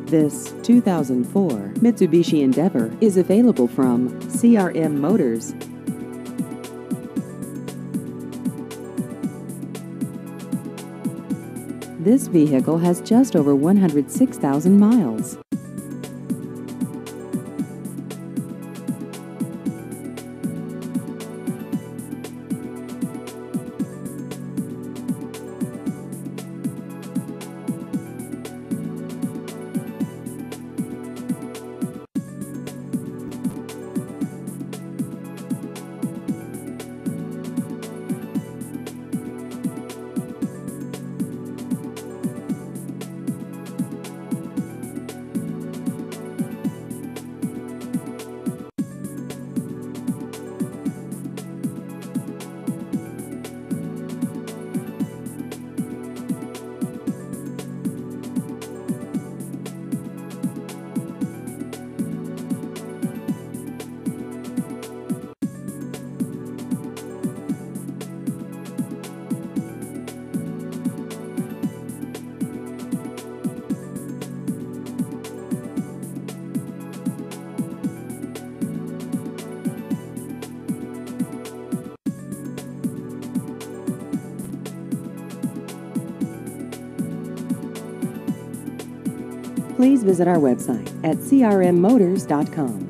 This 2004 Mitsubishi Endeavor is available from CRM Motors. This vehicle has just over 106,000 miles. Please visit our website at crmmotors.com.